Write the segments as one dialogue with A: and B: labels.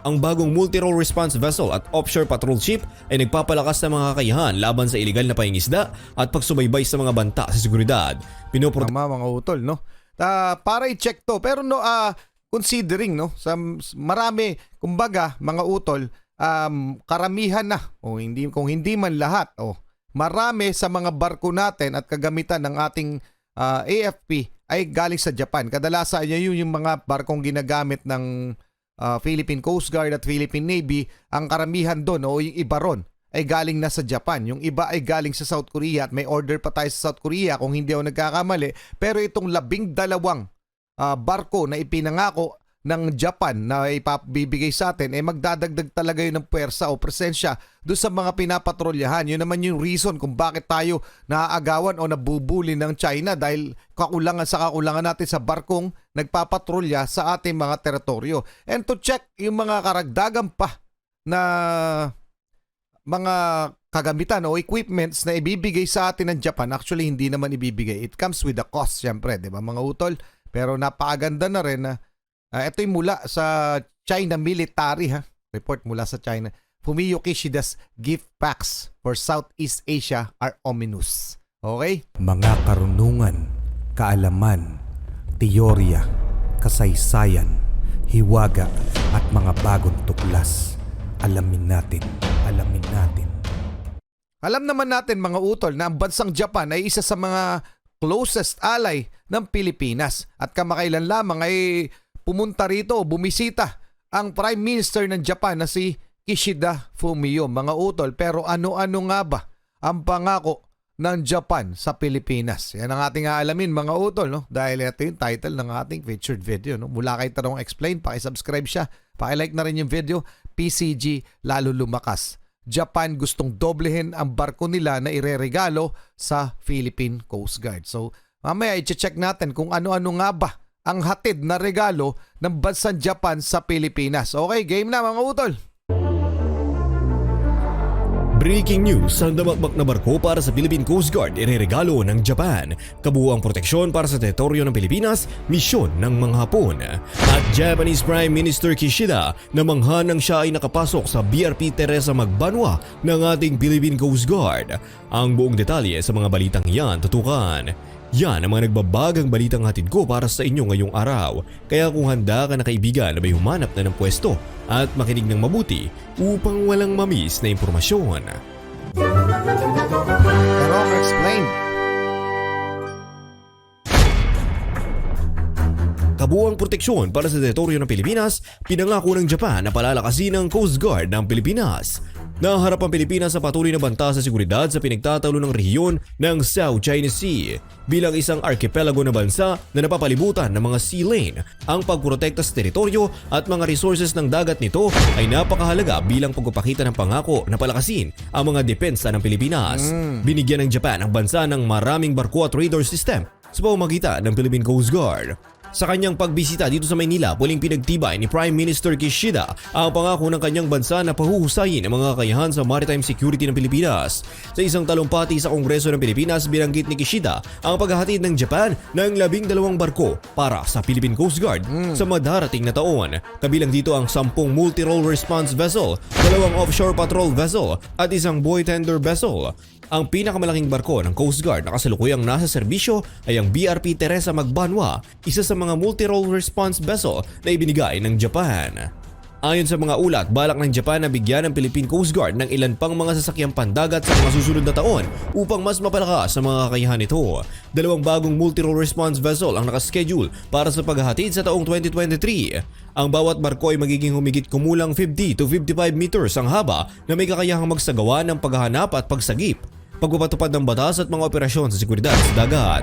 A: Ang bagong multi-role response vessel at offshore patrol ship ay nagpapalakas ng mga kakayahan laban sa iligal na pangingisda at pagsubaybay sa mga banta sa seguridad.
B: Tama mga utol, no? Para i-check to. Pero no, considering, no, sa marami, kumbaga, mga utol, karamihan na, o hindi, kung hindi man lahat, marami sa mga barko natin at kagamitan ng ating AFP ay galing sa Japan. Kadalasan yun yung mga barkong ginagamit ng Philippine Coast Guard at Philippine Navy. Ang karamihan doon o yung iba ron ay galing na sa Japan. Yung iba ay galing sa South Korea at may order pa tayo sa South Korea kung hindi ako nagkakamali. Pero itong 12 barko na ipinangako ng Japan na ipabibigay sa atin, magdadagdag talaga yun ng puwersa o presensya doon sa mga pinapatrolyahan. Yun naman yung reason kung bakit tayo naaagawan o nabubuli ng China dahil kakulangan natin sa barkong nagpapatrolya sa ating mga teritoryo. And to check yung mga karagdagan pa na mga kagamitan o equipments na ibibigay sa atin ng Japan, actually hindi naman ibibigay. It comes with a cost, syempre, di ba mga utol? Pero napakaganda na rin na ito yung mula sa China military, report mula sa China. Fumio Kishida's gift packs for Southeast Asia are ominous. Okay?
C: Mga karunungan, kaalaman, teorya, kasaysayan, hiwaga at mga bagong tuklas. Alamin natin.
B: Alam naman natin mga utol na ang bansang Japan ay isa sa mga closest ally ng Pilipinas. At kamakailan lamang ay pumunta rito, bumisita ang Prime Minister ng Japan na si Kishida Fumio, mga utol. Pero ano-ano nga ba ang pangako ng Japan sa Pilipinas? Yan ang ating aalamin mga utol, no? Dahil ito yung title ng ating featured video, no? Mula kay Tarong Explain, pakisubscribe siya, pakilike na rin yung video. PCG lalo lumakas. Japan gustong doblehin ang barko nila na ireregalo sa Philippine Coast Guard. So mamaya i-check natin kung ano-ano nga ba ang hatid na regalo ng bansang Japan sa Pilipinas. Okay, game na mga utol.
A: Breaking news, ang damakmak na barko para sa Philippine Coast Guard ireregalo ng Japan. Kabuuang proteksyon para sa teritoryo ng Pilipinas, misyon ng mga Hapon. At Japanese Prime Minister Kishida namangha nang siya ay nakapasok sa BRP Teresa Magbanwa ng ating Philippine Coast Guard. Ang buong detalye sa mga balitang yan tutukan. Yan ang mga nagbabagang balitang hatid ko para sa inyo ngayong araw. Kaya kung handa ka na kaibigan na may humanap na ng pwesto at makinig ng mabuti upang walang mamiss na impormasyon.
B: Tarong Explain.
A: Kabuuang proteksyon para sa teritoryo ng Pilipinas, pinangako ng Japan na palalakasin ang Coast Guard ng Pilipinas. Naharap ang Pilipinas sa patuloy na banta sa seguridad sa pinagtatalo ng rehiyon ng South China Sea. Bilang isang archipelago na bansa na napapalibutan ng mga sea lane, ang pagprotekta sa teritoryo at mga resources ng dagat nito ay napakahalaga bilang pagpapakita ng pangako na palakasin ang mga depensa ng Pilipinas. Binigyan ng Japan ang bansa ng maraming barko at radar system sa pamamagitan ng Philippine Coast Guard. Sa kanyang pagbisita dito sa Maynila, muling pinagtibay ni Prime Minister Kishida ang pangako ng kanyang bansa na pahuhusayin ang mga kakayahan sa maritime security ng Pilipinas. Sa isang talumpati sa Kongreso ng Pilipinas, binanggit ni Kishida ang paghahatid ng Japan ng 12 barko para sa Philippine Coast Guard sa madarating na taon. Kabilang dito ang 10 multi-role response vessel, 2 offshore patrol vessel at isang buoy tender vessel. Ang pinakamalaking barko ng Coast Guard na kasalukuyang nasa serbisyo ay ang BRP Teresa Magbanwa, isa sa mga multi-role response vessel na ibinigay ng Japan. Ayon sa mga ulat, balak ng Japan na bigyan ng Philippine Coast Guard ng ilan pang mga sasakyang pandagat sa mga susunod na taon upang mas mapalakas ang mga kakayahan nito. 2 bagong multi-role response vessel ang nakaschedule para sa paghahatid sa taong 2023. Ang bawat barko ay magiging humigit kumulang 50 to 55 meters ang haba na may kakayahang magsagawa ng paghahanap at pagsagip, pagpapatupad ng batas at mga operasyon sa seguridad sa dagat.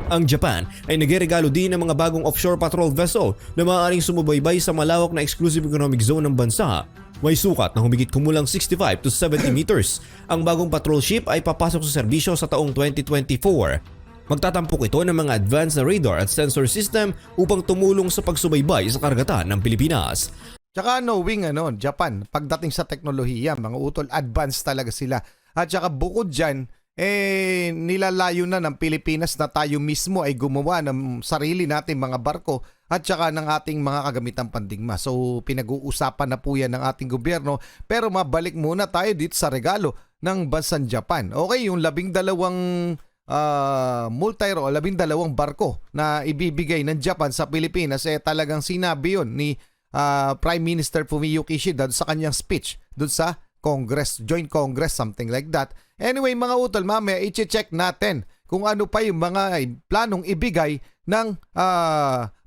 A: Ang Japan ay nagregalo din ng mga bagong offshore patrol vessel na maaaring sumubaybay sa malawak na exclusive economic zone ng bansa. May sukat na humigit kumulang 65 to 70 meters. Ang bagong patrol ship ay papasok sa serbisyo sa taong 2024. Magtatampok ito ng mga advanced na radar at sensor system upang tumulong sa pagsubaybay sa karagatan ng Pilipinas.
B: Tsaka knowing Japan, pagdating sa teknolohiya, mga utol, advanced talaga sila. At saka bukod dyan, nilalayo na ng Pilipinas na tayo mismo ay gumawa ng sarili natin mga barko at saka ng ating mga kagamitang pandigma. So pinag-uusapan na po yan ng ating gobyerno, pero mabalik muna tayo dito sa regalo ng bansang Japan. Okay, yung 12 multi-role, 12 barko na ibibigay ng Japan sa Pilipinas, talagang sinabi yun ni Prime Minister Fumio Kishida sa kanyang speech doon sa Congress, Joint Congress, something like that. Anyway, mga utol, mamaya i-check natin kung ano pa yung mga planong ibigay ng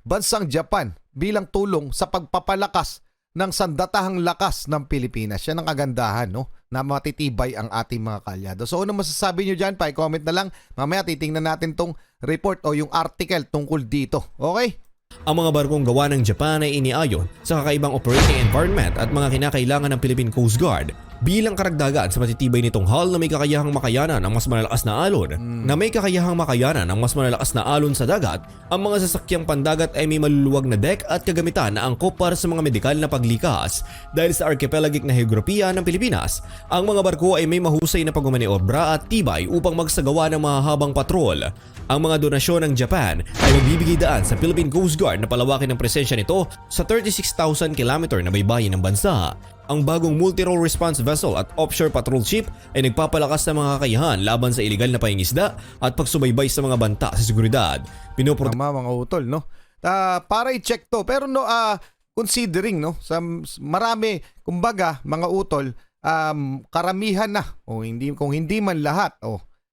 B: bansang Japan bilang tulong sa pagpapalakas ng sandatahang lakas ng Pilipinas. Yan ang kagandahan, no? Na matitibay ang ating mga kalyado. So ano masasabi nyo dyan? Pa-comment na lang. Mamaya titingnan natin tong report o yung article tungkol dito. Okay?
A: Ang mga barkong gawa ng Japan ay iniayon sa kakaibang operating environment at mga kinakailangan ng Philippine Coast Guard bilang karagdagan sa matitibay nitong hull na may kakayahang makayanan ng mas malalakas na alon. Na may kakayahang makayanan ng mas malalakas na alon sa dagat, ang mga sasakyang pandagat ay may maluluwag na deck at kagamitan na angkop para sa mga medikal na paglikas. Dahil sa archipelagic na heograpiya ng Pilipinas, ang mga barko ay may mahusay na pagmamaniobra at tibay upang magsagawa ng mahahabang patrol. Ang mga donasyon ng Japan ay magbibigay daan sa Philippine Coast Guard na palawakin ang presensya nito sa 36,000 km na baybayin ng bansa. Ang bagong multi-role response vessel at offshore patrol ship ay nagpapalakas ng mga kakayahan laban sa iligal na pangingisda at pagsubaybay sa mga banta sa seguridad.
B: Tama mga utol, no? Para i-check to, pero no, considering, no, sa marami, kumbaga, mga utol, karamihan na, o hindi, kung hindi man lahat,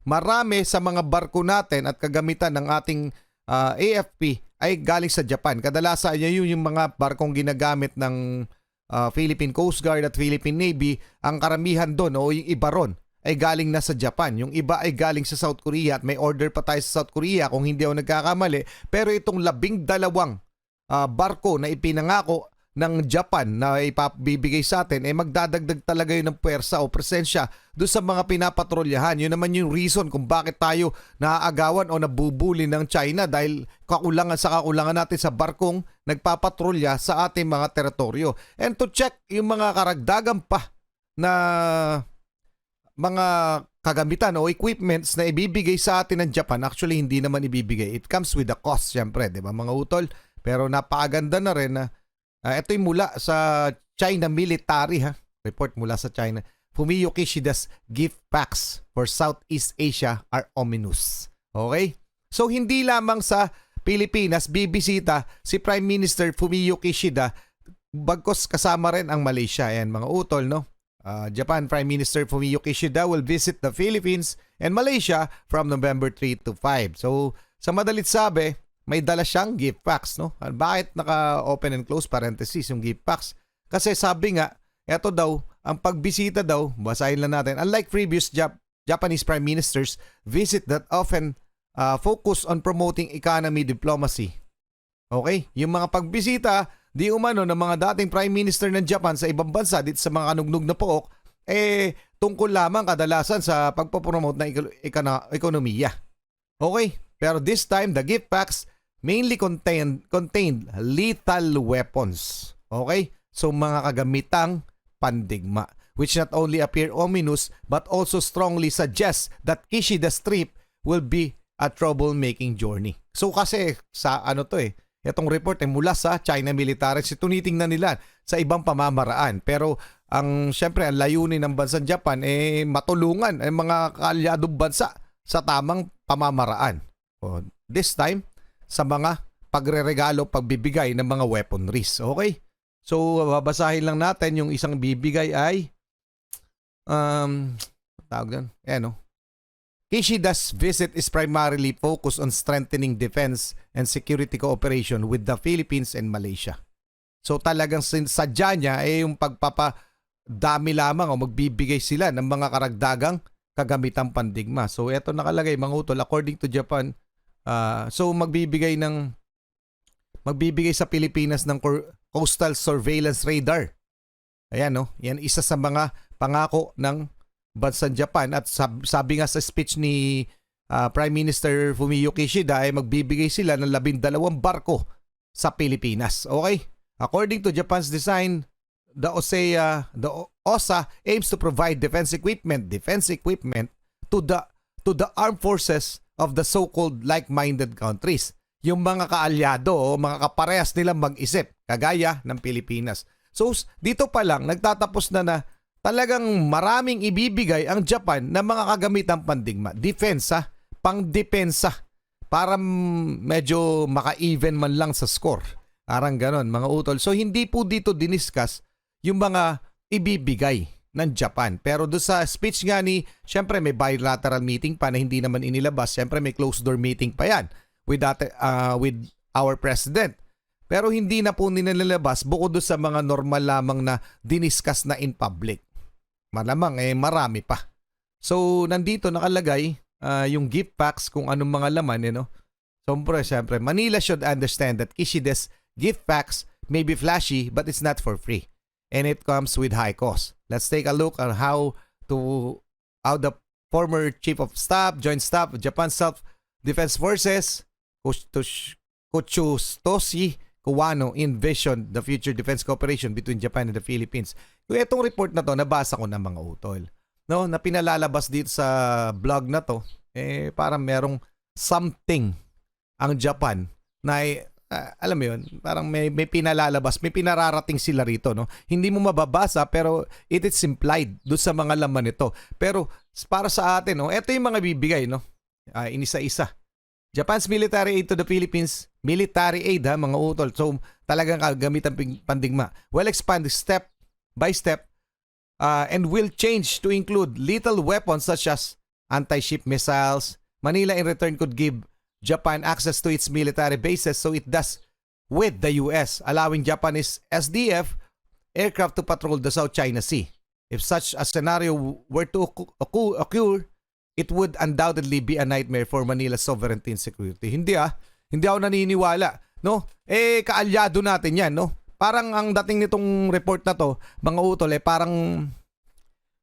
B: marami sa mga barko natin at kagamitan ng ating AFP ay galing sa Japan. Kadalasan yun yung mga barkong ginagamit ng Philippine Coast Guard at Philippine Navy. Ang karamihan doon o yung iba ron ay galing na sa Japan. Yung iba ay galing sa South Korea at may order pa tayo sa South Korea kung hindi ako nagkakamali. Pero itong 12 barko na ipinangako ng Japan na ipabibigay sa atin, magdadagdag talaga yun ng puwersa o presensya doon sa mga pinapatrolyahan. Yun naman yung reason kung bakit tayo naaagawan o nabubuli ng China, dahil kakulangan natin sa barkong nagpapatrolya sa ating mga teritoryo. And to check yung mga karagdagan pa na mga kagamitan o equipments na ibibigay sa atin ng Japan, actually hindi naman ibibigay. It comes with a cost, syempre, di ba mga utol? Pero napakaganda na rin na ito yung mula sa China Military, report mula sa China. Fumio Kishida's gift packs for Southeast Asia are ominous. Okay? So hindi lamang sa Pilipinas bibisita si Prime Minister Fumio Kishida, bagkos kasama rin ang Malaysia. Ayan mga utol, no? Japan Prime Minister Fumio Kishida will visit the Philippines and Malaysia from November 3 to 5. So sa madalit sabi, may dala siyang gift packs, no? Bakit naka-open and close parenthesis yung gift packs? Kasi sabi nga, eto daw, ang pagbisita daw, basahin lang natin, unlike previous Japanese prime ministers, visit that often focus on promoting economy diplomacy. Okay? Yung mga pagbisita, di umano ng mga dating prime minister ng Japan sa ibang bansa, dito sa mga kanugnog na pook, tungkol lamang kadalasan sa pagpopromote ng ekonomiya. Okay? Pero this time, the gift packs mainly contained lethal weapons. Okay? So mga kagamitang pandigma, which not only appear ominous but also strongly suggest that Kishida's trip will be a troublemaking journey. So kasi sa itong report ay mula sa China Military. Tunitingnan nila sa ibang pamamaraan. Pero syempre ang layunin ng bansang Japan matulungan ang mga kaalyadong bansa sa tamang pamamaraan. This time, sa mga pagreregalo, pagbibigay ng mga weaponries. Okay? So, babasahin lang natin yung isang bibigay ay tawag doon. Kishida's visit is primarily focused on strengthening defense and security cooperation with the Philippines and Malaysia. So, talagang sadya niya yung pagpapadami lamang o magbibigay sila ng mga karagdagang kagamitang pandigma. So, eto nakalagay mga utol, according to Japan, so magbibigay sa Pilipinas ng coastal surveillance radar. Ayan, no? Yan isa sa mga pangako ng bansang Japan, at sabi nga sa speech ni Prime Minister Fumio Kishida ay magbibigay sila ng 12 barko sa Pilipinas. Okay? According to Japan's design, the OSA aims to provide defense equipment to the armed forces of the so-called like-minded countries. yung mga kaalyado o mga kaparehas nilang mag-isip, kagaya ng Pilipinas. So dito pa lang, nagtatapos na talagang maraming ibibigay ang Japan ng mga kagamitang pandigma. Depensa, pang-depensa, para medyo maka-even man lang sa score. Parang ganon, mga utol. So hindi po dito diniscuss yung mga ibibigay ng Japan. Pero doon sa speech nga syempre may bilateral meeting pa na hindi naman inilabas. Syempre may closed door meeting pa yan with our president. Pero hindi na po nilalabas bukod doon sa mga normal lamang na diniscuss na in public. Malamang marami pa. So nandito nakalagay yung gift packs kung anong mga laman. Siyempre, Manila should understand that Kishida's gift packs may be flashy but it's not for free. And it comes with high cost. Let's take a look at how the former Chief of Staff, Joint Staff of Japan Self-Defense Forces, Kotsutoshi Kuwano envisioned the future defense cooperation between Japan and the Philippines. Kung itong report na to, nabasa ko ng mga utol. No, na pinalalabas dito sa blog na to, parang merong something ang Japan na alam mo yun, parang may pinalalabas, may pinararating sila rito, no? Hindi mo mababasa pero it is implied doon sa mga laman nito. Pero para sa atin, no, ito yung mga bibigay, no? Inisa-isa. Japan's military aid to the Philippines, military aid mga utol. So talagang gamitan pandigma. Will expand step by step and will change to include lethal weapons such as anti-ship missiles. Manila in return could give Japan access to its military bases so it does with the US, allowing Japanese SDF aircraft to patrol the South China Sea. If such a scenario were to occur, it would undoubtedly be a nightmare for Manila's sovereignty and security. Hindi ako naniniwala, no? Kaalyado natin 'yan, no? Parang ang dating nitong report na to, mga utol, parang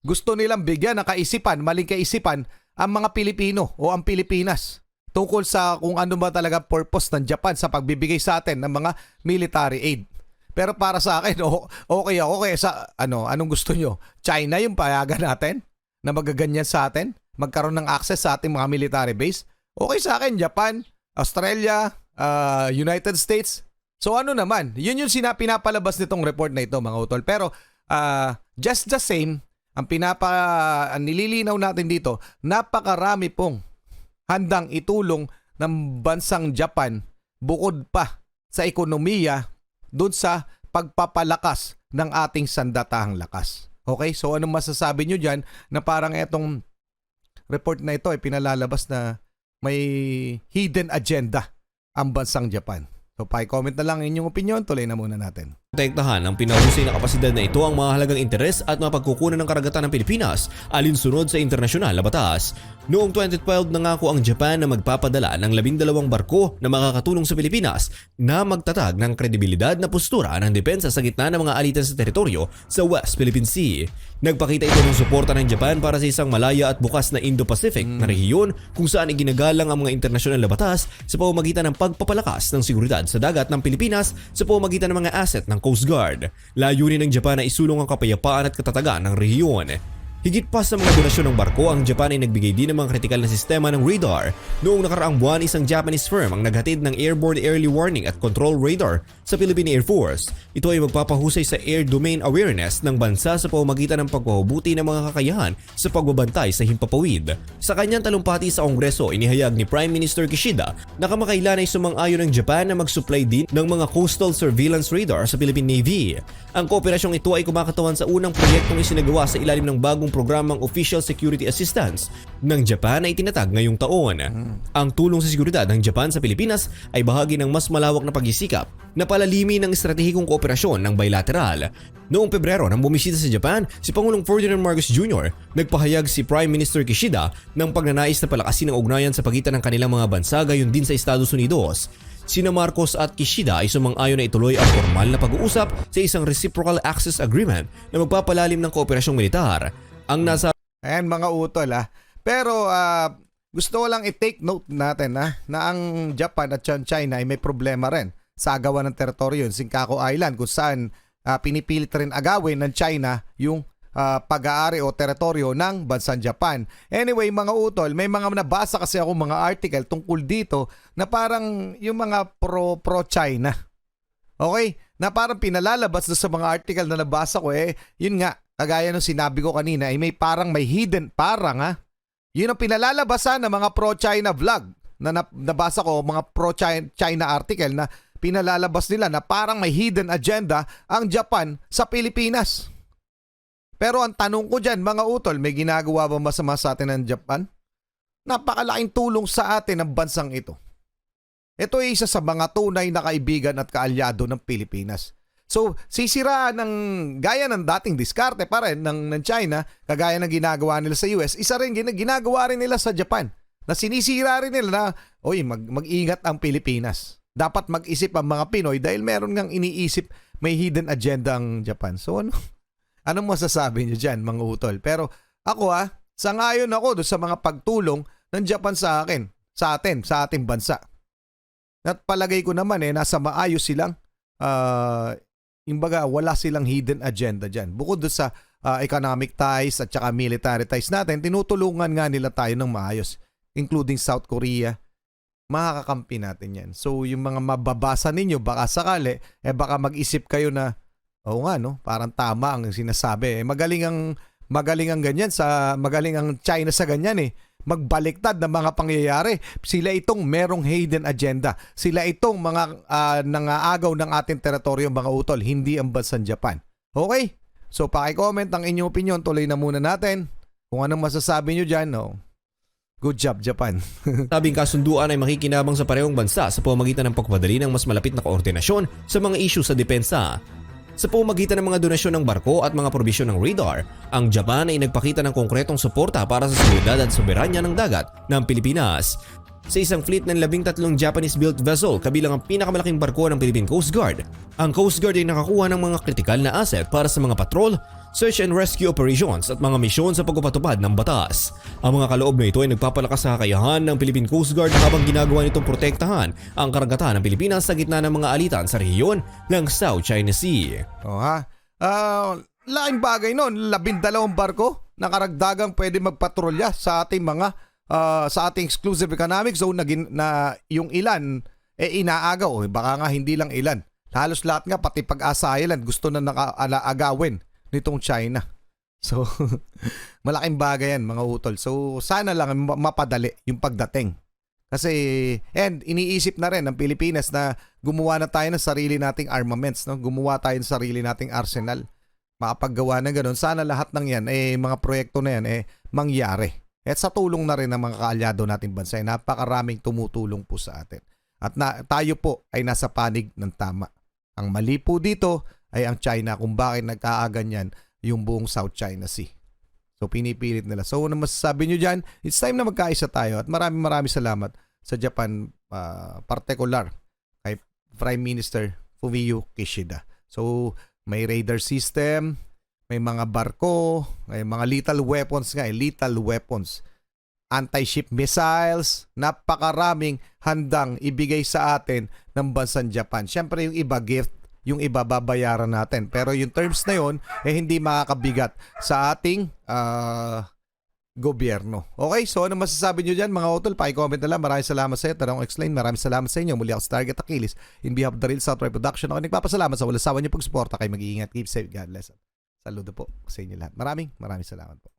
B: gusto nilang bigyan ng kaisipan, maling kaisipan ang mga Pilipino o ang Pilipinas tungkol sa kung ano ba talaga purpose ng Japan sa pagbibigay sa atin ng mga military aid. Pero para sa akin, okay ako sa anong gusto nyo? China yung payagan natin na magaganyan sa atin? Magkaroon ng access sa ating mga military base? Okay sa akin, Japan, Australia, United States. So ano naman, yun yung pinapalabas nitong report na ito, mga utol. Pero just the same, ang nililinaw natin dito, napakarami pong handang itulong ng bansang Japan bukod pa sa ekonomiya doon sa pagpapalakas ng ating sandatahang lakas. Okay? So anong masasabi nyo dyan na parang etong report na ito ay pinalalabas na may hidden agenda ang bansang Japan? So pa-comment na lang inyong opinion, tuloy na muna natin.
A: Protektahan ng pinahusay na kapasidad na ito ang mahalagang interes at mapagkukunan ng karagatan ng Pilipinas alinsunod sa internasyonal na batas. Noong 2012 nangako ang Japan na magpapadala ng 12 barko na makakatulong sa Pilipinas na magtatag ng kredibilidad na postura ng depensa sa gitna ng mga alitan sa teritoryo sa West Philippine Sea. Nagpakita ito ng suporta ng Japan para sa isang malaya at bukas na Indo-Pacific na rehiyon kung saan iginagalang ang mga internasyonal na batas sa pamamagitan ng pagpapalakas ng seguridad sa dagat ng Pilipinas sa pamamagitan ng mga asset ng Coast Guard. Layunin ng Japan na isulong ang kapayapaan at katatagan ng rehiyon. Higit pa sa mga donasyon ng barko, ang Japan ay nagbigay din ng mga kritikal na sistema ng radar. Noong nakaraang buwan, isang Japanese firm ang naghatid ng Airborne Early Warning at Control Radar sa Philippine Air Force. Ito ay magpapahusay sa air domain awareness ng bansa sa pamamagitan ng pagpapabuti ng mga kakayahan sa pagbabantay sa himpapawid. Sa kanyang talumpati sa Kongreso, inihayag ni Prime Minister Kishida na kamakailan ay sumang-ayon ng Japan na mag-supply din ng mga coastal surveillance radar sa Philippine Navy. Ang kooperasyong ito ay kumakatawan sa unang proyektong isinagawa sa ilalim ng bagong programang Official Security Assistance ng Japan na itinatag ngayong taon. Ang tulong sa seguridad ng Japan sa Pilipinas ay bahagi ng mas malawak na pagsisikap na palalimin ng estratehikong kooperasyon ng bilateral. Noong Pebrero nang bumisita sa Japan, si Pangulong Ferdinand Marcos Jr. nagpahayag si Prime Minister Kishida ng pagnanais na palakasin ang ugnayan sa pagitan ng kanilang mga bansa gayon din sa Estados Unidos. Sina Marcos at Kishida ay sumang-ayon na ituloy ang formal na pag-uusap sa isang Reciprocal Access Agreement na magpapalalim ng kooperasyong militar. Ang nasa
B: Ayan mga utol Pero gusto ko lang i-take note natin na ang Japan at China ay may problema rin sa agawan ng teritoryo, Senkaku Island, kung saan pinipilit rin agawin ng China yung pag-aari o teritoryo ng bansang Japan. Anyway, mga utol, may mga nabasa kasi ako mga article tungkol dito na parang yung mga pro-China. Okay? Na parang pinalalabas sa mga article na nabasa ko yun nga, kagaya ng sinabi ko kanina, may parang may hidden, yun ang pinalalabasan ng mga pro-China vlog na nabasa ko, mga pro-China article na pinalalabas nila na parang may hidden agenda ang Japan sa Pilipinas. Pero ang tanong ko dyan, mga utol, may ginagawa ba masama sa atin ng Japan? Napakalaking tulong sa atin ang bansang ito. Ito ay isa sa mga tunay na kaibigan at kaalyado ng Pilipinas. So, sisiraan ng gaya ng dating diskarte pa rin ng China, kagaya ng ginagawa nila sa US, isa rin ginagawa rin nila sa Japan. Na sinisira rin nila na, mag-ingat ang Pilipinas. Dapat mag-isip ang mga Pinoy dahil meron ngang iniisip may hidden agenda ang Japan. So, anong masasabi nyo dyan, mga utol? Pero ako sangayon ako doon sa mga pagtulong ng Japan sa atin, sa ating bansa. At palagay ko naman nasa maayos silang wala silang hidden agenda dyan. Bukod doon sa economic ties at saka military ties natin, tinutulungan nga nila tayo ng maayos, including South Korea. Makakakampi natin yan. So yung mga mababasa ninyo, baka sakali, baka mag-isip kayo na, oo nga parang tama ang sinasabi. Magaling ang ganyan, magaling ang China sa ganyan magbaliktad ng mga pangyayari. Sila itong merong hidden agenda. Sila itong mga nangaagaw ng ating teritoryo, mga utol, hindi ang bansang Japan. Okay? So paki-comment ang inyong opinion. Tuloy na muna natin. Kung anong masasabi nyo dyan, good job, Japan.
A: Sabing kasunduan ay makikinabang sa parehong bansa sa pamamagitan ng pagpapadali ng mas malapit na koordinasyon sa mga issue sa depensa. Sa pamamagitan ng mga donasyon ng barko at mga probisyon ng radar, ang Japan ay nagpakita ng konkretong suporta para sa seguridad at soberanya ng dagat ng Pilipinas. Sa isang fleet ng 13 Japanese-built vessel kabilang ang pinakamalaking barko ng Philippine Coast Guard, ang Coast Guard ay nakakuha ng mga kritikal na asset para sa mga patrol, search and rescue operations at mga misyon sa pagpapatupad ng batas. Ang mga kaloob na ito ay nagpapalakas sa kakayahan ng Philippine Coast Guard habang ginagawa nitong protektahan ang karagatan ng Pilipinas sa gitna ng mga alitan sa rehiyon ng South China Sea.
B: Laking bagay nun, 12 barko na karagdagang pwede magpatrolya sa ating mga sa ating exclusive economic zone na yung ilan inaagaw. Baka nga hindi lang ilan. Halos lahat nga, pati Pag-asa Island gusto na nakaagawin nitong China. So, malaking bagay yan, mga utol. So, sana lang mapadali yung pagdating. Kasi, and iniisip na rin ng Pilipinas na gumawa na tayo ng sarili nating armaments, gumawa tayo ng sarili nating arsenal. Makapaggawa na gano'n. Sana lahat ng yan, mga proyekto na yan, mangyari. At sa tulong na rin ng mga kaalyado nating bansa, napakaraming tumutulong po sa atin. At tayo po ay nasa panig ng tama. Ang mali po dito ay ang China kung bakit nagkaaganyan yung buong South China Sea. So pinipilit nila. So ano masasabi nyo dyan? It's time na magkaisa tayo at maraming salamat sa Japan, particular kay Prime Minister Fumio Kishida. So may radar system, may mga barko, may mga lethal weapons, anti-ship missiles, napakaraming handang ibigay sa atin ng bansang Japan. Siyempre yung iba gift, yung iba babayaran natin. Pero yung terms na yun, hindi makakabigat sa ating gobyerno. Okay, so ano masasabi nyo dyan mga utol? Paki-comment na lang. Maraming salamat sa iyo. Tarong explain. Maraming salamat sa inyo. Muli ako sa Target Achilles. In behalf of the Real Southway Production, ako nagpapasalamat sa walang sawa niyo pagsuporta. Kayo mag-iingat. Keep safe. God bless. Saludo po sa inyo lahat. Maraming salamat po.